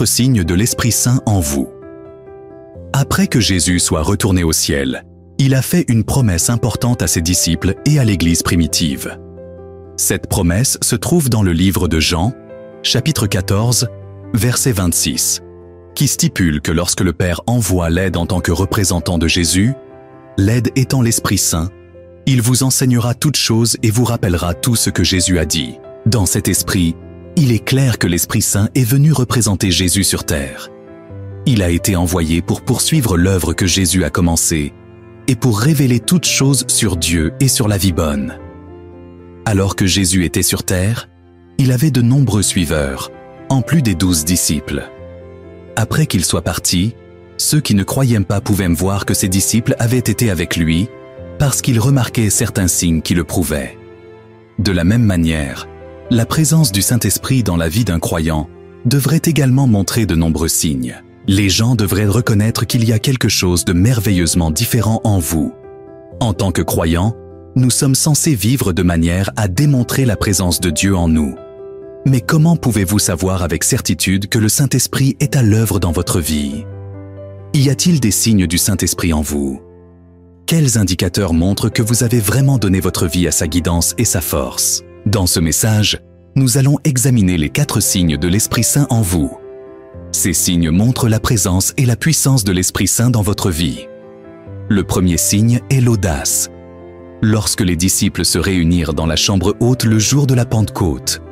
4 signes de l'Esprit Saint en vous. Après que Jésus soit retourné au ciel, il a fait une promesse importante à ses disciples et à l'Église primitive. Cette promesse se trouve dans le livre de Jean, chapitre 14, verset 26, qui stipule que lorsque le Père envoie l'aide en tant que représentant de Jésus, l'aide étant l'Esprit Saint, il vous enseignera toutes choses et vous rappellera tout ce que Jésus a dit. Dans cet esprit, il est clair que l'Esprit Saint est venu représenter Jésus sur terre. Il a été envoyé pour poursuivre l'œuvre que Jésus a commencée et pour révéler toutes choses sur Dieu et sur la vie bonne. Alors que Jésus était sur terre, il avait de nombreux suiveurs, en plus des 12 disciples. Après qu'il soit parti, ceux qui ne croyaient pas pouvaient voir que ses disciples avaient été avec lui parce qu'ils remarquaient certains signes qui le prouvaient. De la même manière, la présence du Saint-Esprit dans la vie d'un croyant devrait également montrer de nombreux signes. Les gens devraient reconnaître qu'il y a quelque chose de merveilleusement différent en vous. En tant que croyants, nous sommes censés vivre de manière à démontrer la présence de Dieu en nous. Mais comment pouvez-vous savoir avec certitude que le Saint-Esprit est à l'œuvre dans votre vie? Y a-t-il des signes du Saint-Esprit en vous? Quels indicateurs montrent que vous avez vraiment donné votre vie à sa guidance et sa force? Dans ce message, nous allons examiner les 4 signes de l'Esprit Saint en vous. Ces signes montrent la présence et la puissance de l'Esprit Saint dans votre vie. Le premier signe est l'audace. Lorsque les disciples se réunirent dans la chambre haute le jour de la Pentecôte,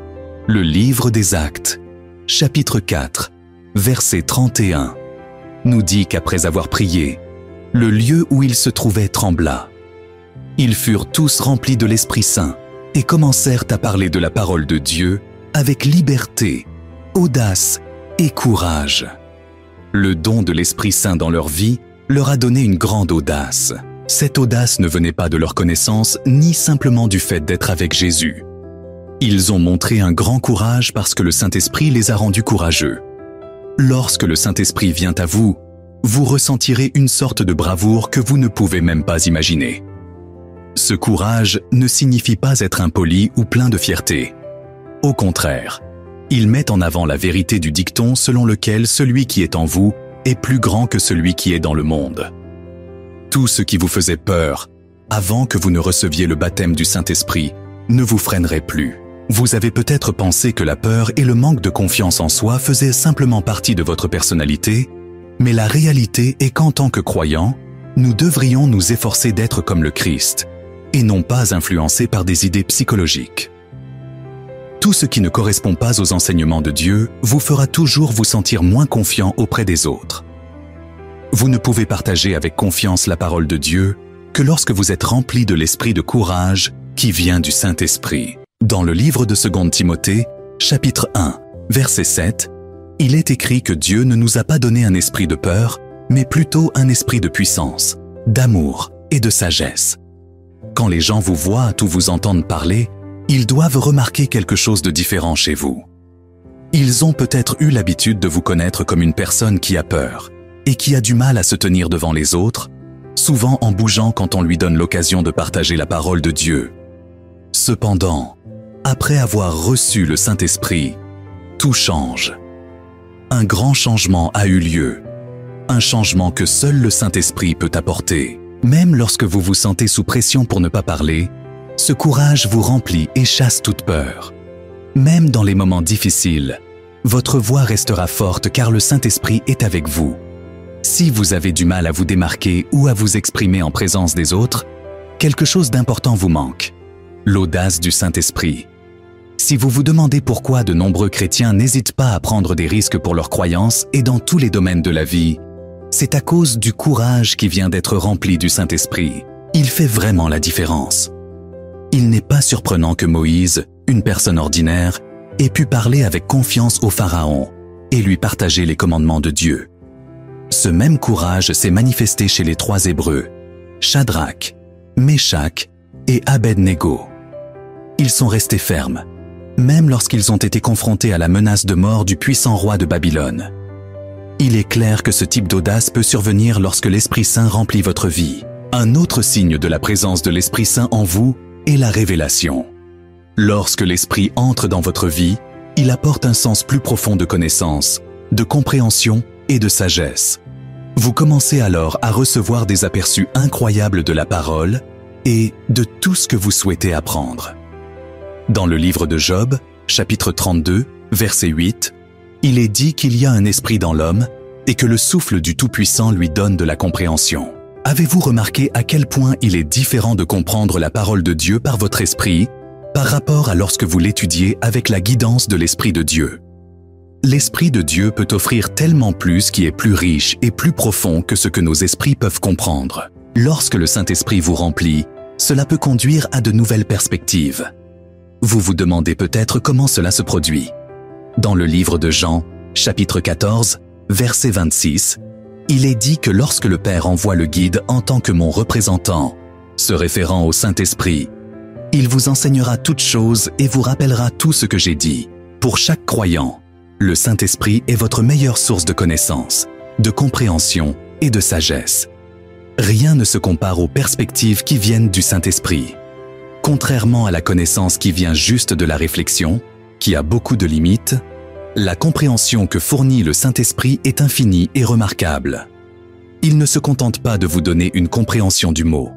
le livre des Actes, chapitre 4, verset 31, nous dit qu'après avoir prié, le lieu où ils se trouvaient trembla. Ils furent tous remplis de l'Esprit Saint et commencèrent à parler de la parole de Dieu avec liberté, audace et courage. Le don de l'Esprit Saint dans leur vie leur a donné une grande audace. Cette audace ne venait pas de leur connaissance ni simplement du fait d'être avec Jésus. Ils ont montré un grand courage parce que le Saint-Esprit les a rendus courageux. Lorsque le Saint-Esprit vient à vous, vous ressentirez une sorte de bravoure que vous ne pouvez même pas imaginer. Ce courage ne signifie pas être impoli ou plein de fierté. Au contraire, il met en avant la vérité du dicton selon lequel celui qui est en vous est plus grand que celui qui est dans le monde. Tout ce qui vous faisait peur, avant que vous ne receviez le baptême du Saint-Esprit, ne vous freinerait plus. Vous avez peut-être pensé que la peur et le manque de confiance en soi faisaient simplement partie de votre personnalité, mais la réalité est qu'en tant que croyants, nous devrions nous efforcer d'être comme le Christ, et non pas influencés par des idées psychologiques. Tout ce qui ne correspond pas aux enseignements de Dieu vous fera toujours vous sentir moins confiant auprès des autres. Vous ne pouvez partager avec confiance la parole de Dieu que lorsque vous êtes rempli de l'esprit de courage qui vient du Saint-Esprit. Dans le livre de 2 Timothée, chapitre 1, verset 7, il est écrit que Dieu ne nous a pas donné un esprit de peur, mais plutôt un esprit de puissance, d'amour et de sagesse. Quand les gens vous voient ou vous entendent parler, ils doivent remarquer quelque chose de différent chez vous. Ils ont peut-être eu l'habitude de vous connaître comme une personne qui a peur et qui a du mal à se tenir devant les autres, souvent en bougeant quand on lui donne l'occasion de partager la parole de Dieu. Cependant, après avoir reçu le Saint-Esprit, tout change. Un grand changement a eu lieu, un changement que seul le Saint-Esprit peut apporter. Même lorsque vous vous sentez sous pression pour ne pas parler, ce courage vous remplit et chasse toute peur. Même dans les moments difficiles, votre voix restera forte car le Saint-Esprit est avec vous. Si vous avez du mal à vous démarquer ou à vous exprimer en présence des autres, quelque chose d'important vous manque: l'audace du Saint-Esprit. Si vous vous demandez pourquoi de nombreux chrétiens n'hésitent pas à prendre des risques pour leurs croyances et dans tous les domaines de la vie, c'est à cause du courage qui vient d'être rempli du Saint-Esprit. Il fait vraiment la différence. Il n'est pas surprenant que Moïse, une personne ordinaire, ait pu parler avec confiance au Pharaon et lui partager les commandements de Dieu. Ce même courage s'est manifesté chez les 3 Hébreux, Shadrach, Meshach et Abed-Nego. Ils sont restés fermes, même lorsqu'ils ont été confrontés à la menace de mort du puissant roi de Babylone. Il est clair que ce type d'audace peut survenir lorsque l'Esprit Saint remplit votre vie. Un autre signe de la présence de l'Esprit Saint en vous est la révélation. Lorsque l'Esprit entre dans votre vie, il apporte un sens plus profond de connaissance, de compréhension et de sagesse. Vous commencez alors à recevoir des aperçus incroyables de la parole et de tout ce que vous souhaitez apprendre. Dans le livre de Job, chapitre 32, verset 8, il est dit qu'il y a un esprit dans l'homme et que le souffle du Tout-Puissant lui donne de la compréhension. Avez-vous remarqué à quel point il est différent de comprendre la parole de Dieu par votre esprit par rapport à lorsque vous l'étudiez avec la guidance de l'Esprit de Dieu? L'Esprit de Dieu peut offrir tellement plus qui est plus riche et plus profond que ce que nos esprits peuvent comprendre. Lorsque le Saint-Esprit vous remplit, cela peut conduire à de nouvelles perspectives. Vous vous demandez peut-être comment cela se produit. Dans le livre de Jean, chapitre 14, verset 26, il est dit que lorsque le Père envoie le guide en tant que mon représentant, se référant au Saint-Esprit, il vous enseignera toutes choses et vous rappellera tout ce que j'ai dit. Pour chaque croyant, le Saint-Esprit est votre meilleure source de connaissance, de compréhension et de sagesse. Rien ne se compare aux perspectives qui viennent du Saint-Esprit. Contrairement à la connaissance qui vient juste de la réflexion, qui a beaucoup de limites, la compréhension que fournit le Saint-Esprit est infinie et remarquable. Il ne se contente pas de vous donner une compréhension du mot.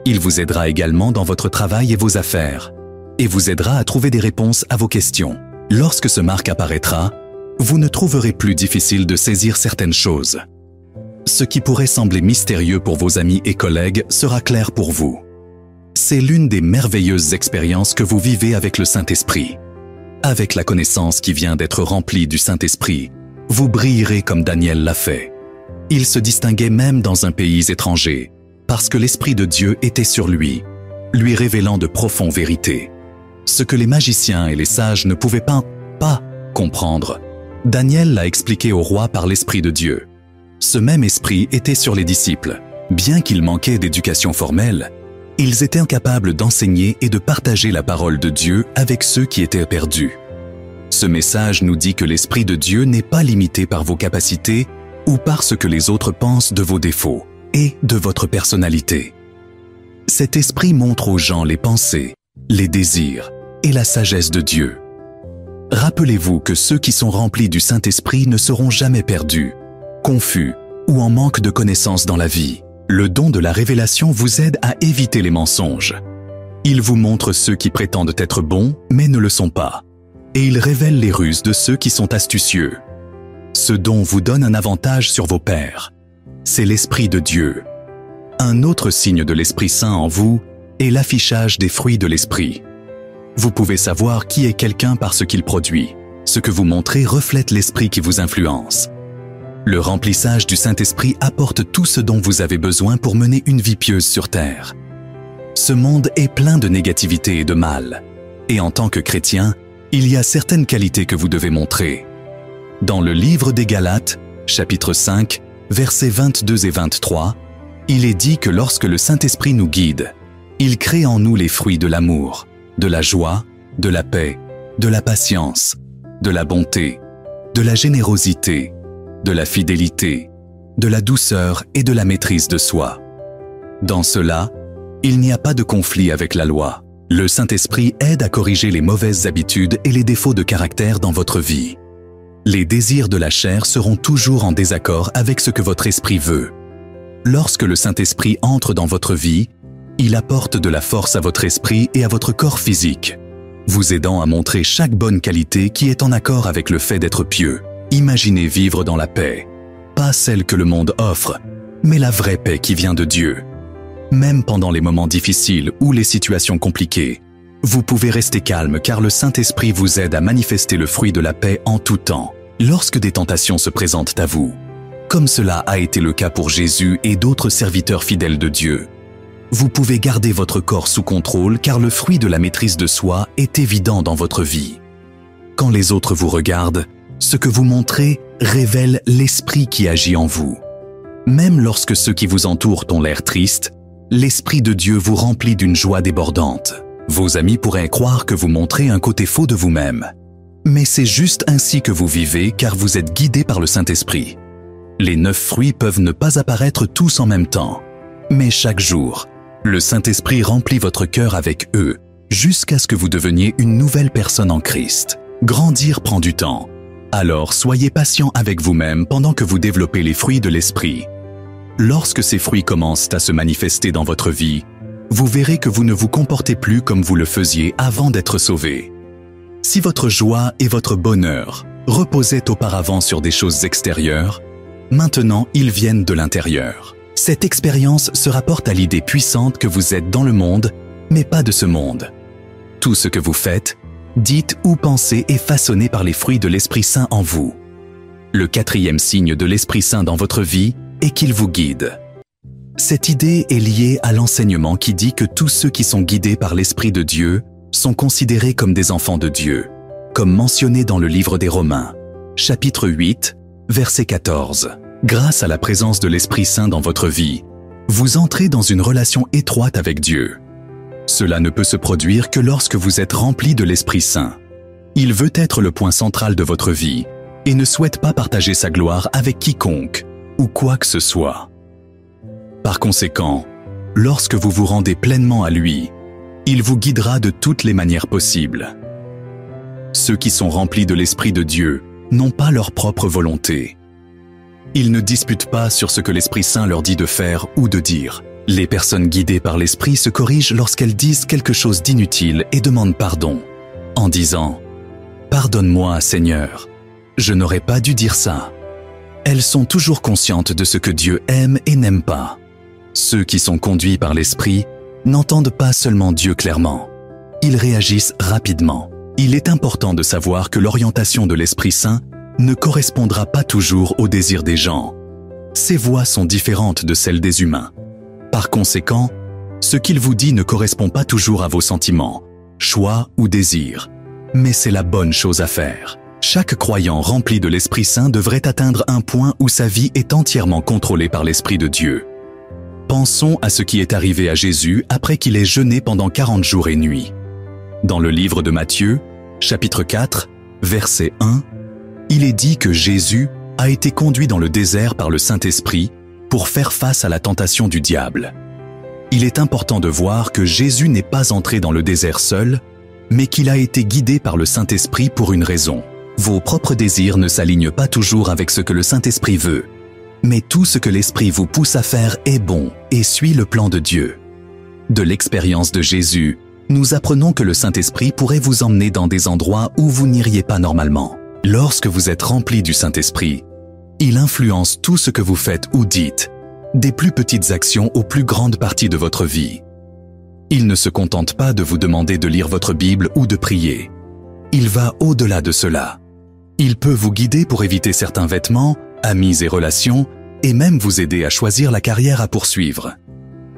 Il vous aidera également dans votre travail et vos affaires, et vous aidera à trouver des réponses à vos questions. Lorsque ce marque apparaîtra, vous ne trouverez plus difficile de saisir certaines choses. Ce qui pourrait sembler mystérieux pour vos amis et collègues sera clair pour vous. C'est l'une des merveilleuses expériences que vous vivez avec le Saint-Esprit. Avec la connaissance qui vient d'être remplie du Saint-Esprit, vous brillerez comme Daniel l'a fait. Il se distinguait même dans un pays étranger, parce que l'Esprit de Dieu était sur lui, lui révélant de profondes vérités. Ce que les magiciens et les sages ne pouvaient pas comprendre, Daniel l'a expliqué au roi par l'Esprit de Dieu. Ce même Esprit était sur les disciples. Bien qu'ils manquaient d'éducation formelle, ils étaient incapables d'enseigner et de partager la parole de Dieu avec ceux qui étaient perdus. Ce message nous dit que l'Esprit de Dieu n'est pas limité par vos capacités ou par ce que les autres pensent de vos défauts et de votre personnalité. Cet Esprit montre aux gens les pensées, les désirs et la sagesse de Dieu. Rappelez-vous que ceux qui sont remplis du Saint-Esprit ne seront jamais perdus, confus ou en manque de connaissances dans la vie. Le don de la révélation vous aide à éviter les mensonges. Il vous montre ceux qui prétendent être bons mais ne le sont pas. Et il révèle les ruses de ceux qui sont astucieux. Ce don vous donne un avantage sur vos pairs. C'est l'Esprit de Dieu. Un autre signe de l'Esprit Saint en vous est l'affichage des fruits de l'Esprit. Vous pouvez savoir qui est quelqu'un par ce qu'il produit. Ce que vous montrez reflète l'Esprit qui vous influence. Le remplissage du Saint-Esprit apporte tout ce dont vous avez besoin pour mener une vie pieuse sur terre. Ce monde est plein de négativité et de mal. Et en tant que chrétien, il y a certaines qualités que vous devez montrer. Dans le livre des Galates, chapitre 5, versets 22 et 23, il est dit que lorsque le Saint-Esprit nous guide, il crée en nous les fruits de l'amour, de la joie, de la paix, de la patience, de la bonté, de la générosité, de la fidélité, de la douceur et de la maîtrise de soi. Dans cela, il n'y a pas de conflit avec la loi. Le Saint-Esprit aide à corriger les mauvaises habitudes et les défauts de caractère dans votre vie. Les désirs de la chair seront toujours en désaccord avec ce que votre esprit veut. Lorsque le Saint-Esprit entre dans votre vie, il apporte de la force à votre esprit et à votre corps physique, vous aidant à montrer chaque bonne qualité qui est en accord avec le fait d'être pieux. Imaginez vivre dans la paix, pas celle que le monde offre, mais la vraie paix qui vient de Dieu. Même pendant les moments difficiles ou les situations compliquées, vous pouvez rester calme car le Saint-Esprit vous aide à manifester le fruit de la paix en tout temps, lorsque des tentations se présentent à vous. Comme cela a été le cas pour Jésus et d'autres serviteurs fidèles de Dieu. Vous pouvez garder votre corps sous contrôle car le fruit de la maîtrise de soi est évident dans votre vie. Quand les autres vous regardent, ce que vous montrez révèle l'Esprit qui agit en vous. Même lorsque ceux qui vous entourent ont l'air tristes, l'Esprit de Dieu vous remplit d'une joie débordante. Vos amis pourraient croire que vous montrez un côté faux de vous-même. Mais c'est juste ainsi que vous vivez car vous êtes guidé par le Saint-Esprit. Les 9 fruits peuvent ne pas apparaître tous en même temps. Mais chaque jour, le Saint-Esprit remplit votre cœur avec eux, jusqu'à ce que vous deveniez une nouvelle personne en Christ. Grandir prend du temps. Alors soyez patient avec vous-même pendant que vous développez les fruits de l'esprit. Lorsque ces fruits commencent à se manifester dans votre vie, vous verrez que vous ne vous comportez plus comme vous le faisiez avant d'être sauvé. Si votre joie et votre bonheur reposaient auparavant sur des choses extérieures, maintenant ils viennent de l'intérieur. Cette expérience se rapporte à l'idée puissante que vous êtes dans le monde, mais pas de ce monde. Tout ce que vous faites, dites ou pensez est façonné par les fruits de l'Esprit Saint en vous. Le quatrième signe de l'Esprit Saint dans votre vie est qu'il vous guide. Cette idée est liée à l'enseignement qui dit que tous ceux qui sont guidés par l'Esprit de Dieu sont considérés comme des enfants de Dieu, comme mentionné dans le livre des Romains, chapitre 8, verset 14. Grâce à la présence de l'Esprit Saint dans votre vie, vous entrez dans une relation étroite avec Dieu. Cela ne peut se produire que lorsque vous êtes rempli de l'Esprit Saint. Il veut être le point central de votre vie et ne souhaite pas partager sa gloire avec quiconque ou quoi que ce soit. Par conséquent, lorsque vous vous rendez pleinement à lui, il vous guidera de toutes les manières possibles. Ceux qui sont remplis de l'Esprit de Dieu n'ont pas leur propre volonté. Ils ne disputent pas sur ce que l'Esprit Saint leur dit de faire ou de dire. Les personnes guidées par l'Esprit se corrigent lorsqu'elles disent quelque chose d'inutile et demandent pardon, en disant « Pardonne-moi, Seigneur, je n'aurais pas dû dire ça ». Elles sont toujours conscientes de ce que Dieu aime et n'aime pas. Ceux qui sont conduits par l'Esprit n'entendent pas seulement Dieu clairement. Ils réagissent rapidement. Il est important de savoir que l'orientation de l'Esprit Saint ne correspondra pas toujours aux désirs des gens. Ses voies sont différentes de celles des humains. Par conséquent, ce qu'il vous dit ne correspond pas toujours à vos sentiments, choix ou désirs, mais c'est la bonne chose à faire. Chaque croyant rempli de l'Esprit Saint devrait atteindre un point où sa vie est entièrement contrôlée par l'Esprit de Dieu. Pensons à ce qui est arrivé à Jésus après qu'il ait jeûné pendant 40 jours et nuits. Dans le livre de Matthieu, chapitre 4, verset 1, il est dit que Jésus a été conduit dans le désert par le Saint-Esprit pour faire face à la tentation du diable. Il est important de voir que Jésus n'est pas entré dans le désert seul, mais qu'il a été guidé par le Saint-Esprit pour une raison. Vos propres désirs ne s'alignent pas toujours avec ce que le Saint-Esprit veut, mais tout ce que l'Esprit vous pousse à faire est bon et suit le plan de Dieu. De l'expérience de Jésus, nous apprenons que le Saint-Esprit pourrait vous emmener dans des endroits où vous n'iriez pas normalement. Lorsque vous êtes rempli du Saint-Esprit, il influence tout ce que vous faites ou dites, des plus petites actions aux plus grandes parties de votre vie. Il ne se contente pas de vous demander de lire votre Bible ou de prier. Il va au-delà de cela. Il peut vous guider pour éviter certains vêtements, amis et relations, et même vous aider à choisir la carrière à poursuivre.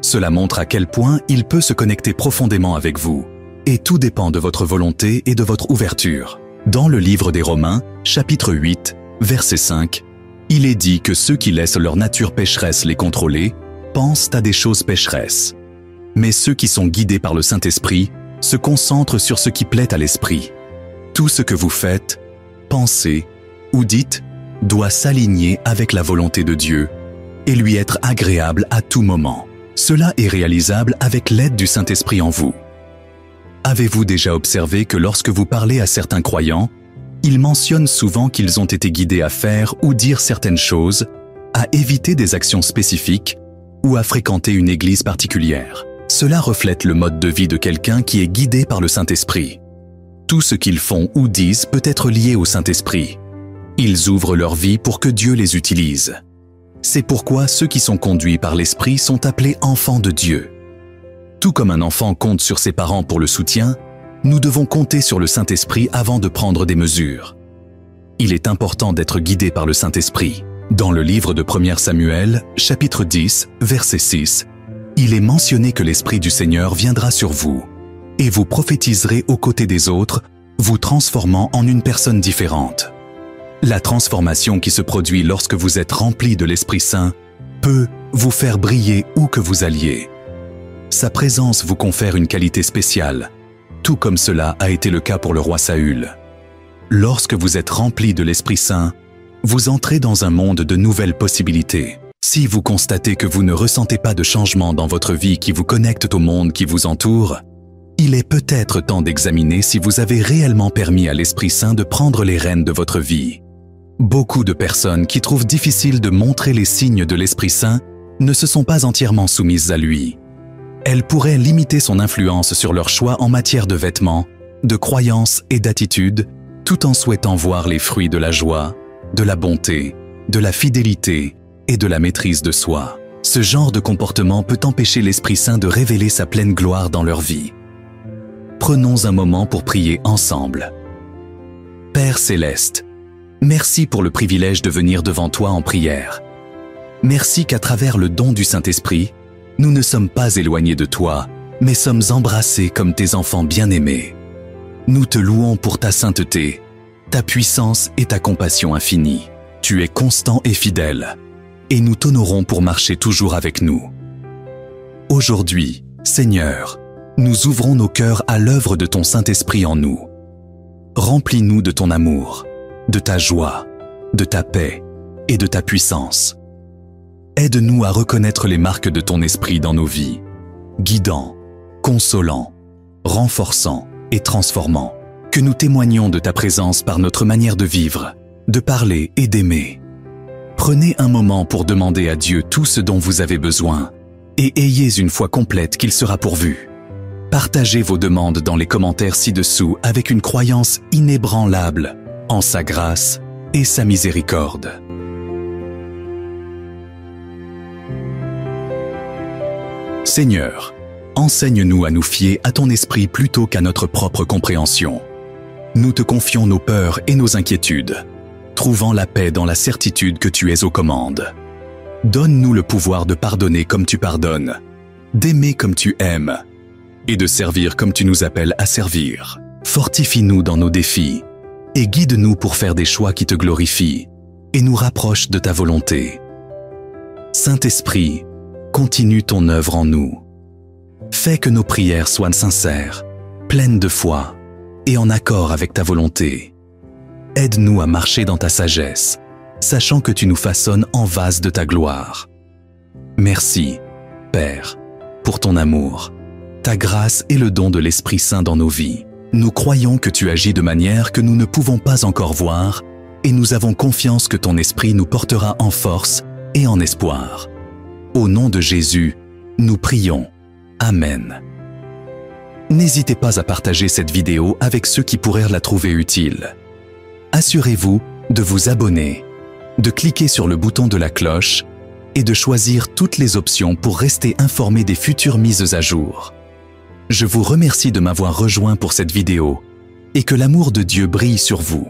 Cela montre à quel point il peut se connecter profondément avec vous, et tout dépend de votre volonté et de votre ouverture. Dans le livre des Romains, chapitre 8, verset 5, il est dit que ceux qui laissent leur nature pécheresse les contrôler pensent à des choses pécheresses. Mais ceux qui sont guidés par le Saint-Esprit se concentrent sur ce qui plaît à l'Esprit. Tout ce que vous faites, pensez ou dites doit s'aligner avec la volonté de Dieu et lui être agréable à tout moment. Cela est réalisable avec l'aide du Saint-Esprit en vous. Avez-vous déjà observé que lorsque vous parlez à certains croyants, ils mentionnent souvent qu'ils ont été guidés à faire ou dire certaines choses, à éviter des actions spécifiques ou à fréquenter une église particulière? Cela reflète le mode de vie de quelqu'un qui est guidé par le Saint-Esprit. Tout ce qu'ils font ou disent peut être lié au Saint-Esprit. Ils ouvrent leur vie pour que Dieu les utilise. C'est pourquoi ceux qui sont conduits par l'Esprit sont appelés enfants de Dieu. Tout comme un enfant compte sur ses parents pour le soutien, nous devons compter sur le Saint-Esprit avant de prendre des mesures. Il est important d'être guidé par le Saint-Esprit. Dans le livre de 1 Samuel, chapitre 10, verset 6, il est mentionné que l'Esprit du Seigneur viendra sur vous, et vous prophétiserez aux côtés des autres, vous transformant en une personne différente. La transformation qui se produit lorsque vous êtes rempli de l'Esprit Saint peut vous faire briller où que vous alliez. Sa présence vous confère une qualité spéciale, tout comme cela a été le cas pour le roi Saül. Lorsque vous êtes rempli de l'Esprit Saint, vous entrez dans un monde de nouvelles possibilités. Si vous constatez que vous ne ressentez pas de changement dans votre vie qui vous connecte au monde qui vous entoure, il est peut-être temps d'examiner si vous avez réellement permis à l'Esprit Saint de prendre les rênes de votre vie. Beaucoup de personnes qui trouvent difficile de montrer les signes de l'Esprit Saint ne se sont pas entièrement soumises à lui. Elles pourraient limiter son influence sur leurs choix en matière de vêtements, de croyances et d'attitudes, tout en souhaitant voir les fruits de la joie, de la bonté, de la fidélité et de la maîtrise de soi. Ce genre de comportement peut empêcher l'Esprit Saint de révéler sa pleine gloire dans leur vie. Prenons un moment pour prier ensemble. Père Céleste, merci pour le privilège de venir devant toi en prière. Merci qu'à travers le don du Saint-Esprit, nous ne sommes pas éloignés de toi, mais sommes embrassés comme tes enfants bien-aimés. Nous te louons pour ta sainteté, ta puissance et ta compassion infinie. Tu es constant et fidèle, et nous t'honorons pour marcher toujours avec nous. Aujourd'hui, Seigneur, nous ouvrons nos cœurs à l'œuvre de ton Saint-Esprit en nous. Remplis-nous de ton amour, de ta joie, de ta paix et de ta puissance. Aide-nous à reconnaître les marques de ton esprit dans nos vies, guidant, consolant, renforçant et transformant. Que nous témoignions de ta présence par notre manière de vivre, de parler et d'aimer. Prenez un moment pour demander à Dieu tout ce dont vous avez besoin et ayez une foi complète qu'il sera pourvu. Partagez vos demandes dans les commentaires ci-dessous avec une croyance inébranlable en sa grâce et sa miséricorde. Seigneur, enseigne-nous à nous fier à ton esprit plutôt qu'à notre propre compréhension. Nous te confions nos peurs et nos inquiétudes, trouvant la paix dans la certitude que tu es aux commandes. Donne-nous le pouvoir de pardonner comme tu pardonnes, d'aimer comme tu aimes, et de servir comme tu nous appelles à servir. Fortifie-nous dans nos défis, et guide-nous pour faire des choix qui te glorifient, et nous rapprochent de ta volonté. Saint-Esprit, continue ton œuvre en nous. Fais que nos prières soient sincères, pleines de foi et en accord avec ta volonté. Aide-nous à marcher dans ta sagesse, sachant que tu nous façonnes en vase de ta gloire. Merci, Père, pour ton amour, ta grâce et le don de l'Esprit Saint dans nos vies. Nous croyons que tu agis de manière que nous ne pouvons pas encore voir et nous avons confiance que ton Esprit nous portera en force et en espoir. Au nom de Jésus, nous prions. Amen. N'hésitez pas à partager cette vidéo avec ceux qui pourraient la trouver utile. Assurez-vous de vous abonner, de cliquer sur le bouton de la cloche et de choisir toutes les options pour rester informé des futures mises à jour. Je vous remercie de m'avoir rejoint pour cette vidéo et que l'amour de Dieu brille sur vous.